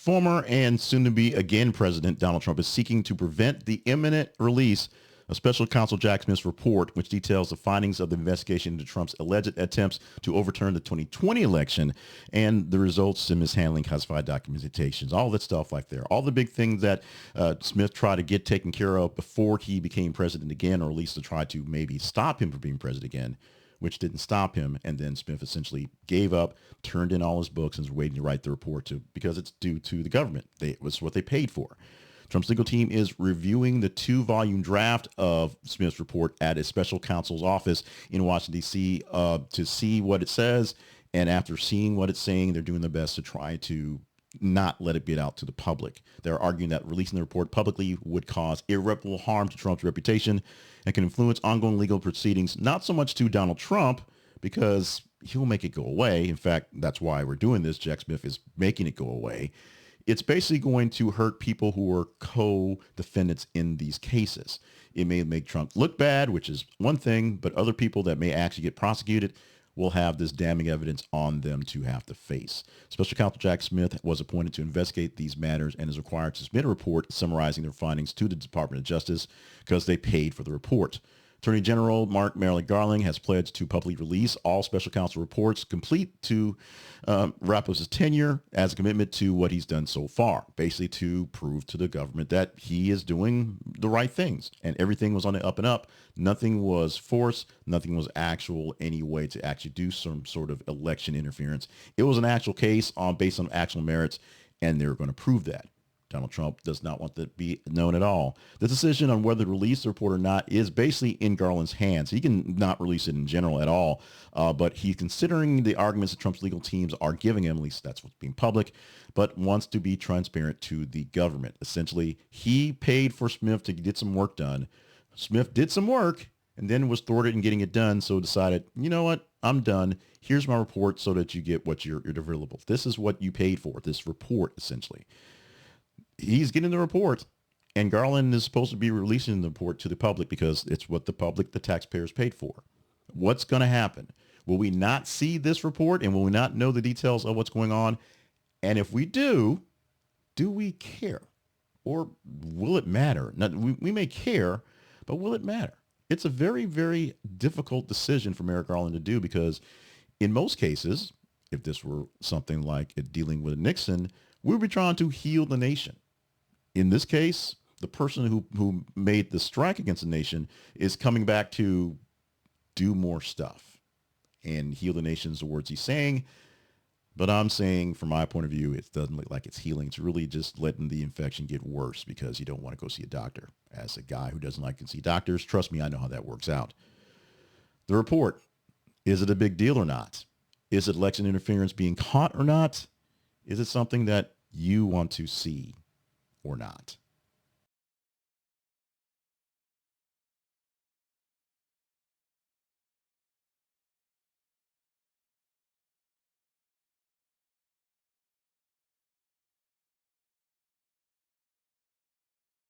Former and soon to be again President Donald Trump is seeking to prevent the imminent release of Special Counsel Jack Smith's report, which details the findings of the investigation into Trump's alleged attempts to overturn the 2020 election and the results in mishandling classified documentations, all that stuff like there. All the big things that Smith tried to get taken care of before he became president again, or at least to try to maybe stop him from being president again, which didn't stop him. And then Smith essentially gave up, turned in all his books, and is waiting to write the report because it's due to the government. It was what they paid for. Trump's legal team is reviewing the 2-volume draft of Smith's report at a special counsel's office in Washington, D.C. To see what it says. And after seeing what it's saying, they're doing their best to try to not let it get out to the public. They're arguing that releasing the report publicly would cause irreparable harm to Trump's reputation and can influence ongoing legal proceedings, not so much to Donald Trump, because he'll make it go away. In fact, that's why we're doing this. Jack Smith is making it go away. It's basically going to hurt people who are co-defendants in these cases. It may make Trump look bad, which is one thing, but other people that may actually get prosecuted will have this damning evidence on them to have to face. Special Counsel Jack Smith was appointed to investigate these matters and is required to submit a report summarizing their findings to the Department of Justice because they paid for the report. Attorney General Merrick Garland has pledged to publicly release all special counsel reports complete to wrap up his tenure as a commitment to what he's done so far, basically to prove to the government that he is doing the right things and everything was on the up and up. Nothing was forced. Nothing was actual any way to actually do some sort of election interference. It was an actual case based on actual merits, and they're going to prove that. Donald Trump does not want that to be known at all. The decision on whether to release the report or not is basically in Garland's hands. He can not release it in general at all, but he's considering the arguments that Trump's legal teams are giving him, at least that's what's being public, but wants to be transparent to the government. Essentially, he paid for Smith to get some work done. Smith did some work and then was thwarted in getting it done, so decided, you know what, I'm done. Here's my report so that you get what you're deliverable. This is what you paid for, this report, essentially. He's getting the report, and Garland is supposed to be releasing the report to the public because it's what the public, the taxpayers, paid for. What's going to happen? Will we not see this report, and will we not know the details of what's going on? And if we do we care? Or will it matter? Now, we may care, but will it matter? It's a very, very difficult decision for Merrick Garland to do because in most cases, if this were something like dealing with Nixon, we would be trying to heal the nation. In this case, the person who made the strike against the nation is coming back to do more stuff and heal the nation is the words he's saying. But I'm saying from my point of view, it doesn't look like it's healing. It's really just letting the infection get worse because you don't want to go see a doctor. As a guy who doesn't like to see doctors, trust me, I know how that works out. The report, is it a big deal or not? Is it election interference being caught or not? Is it something that you want to see or not?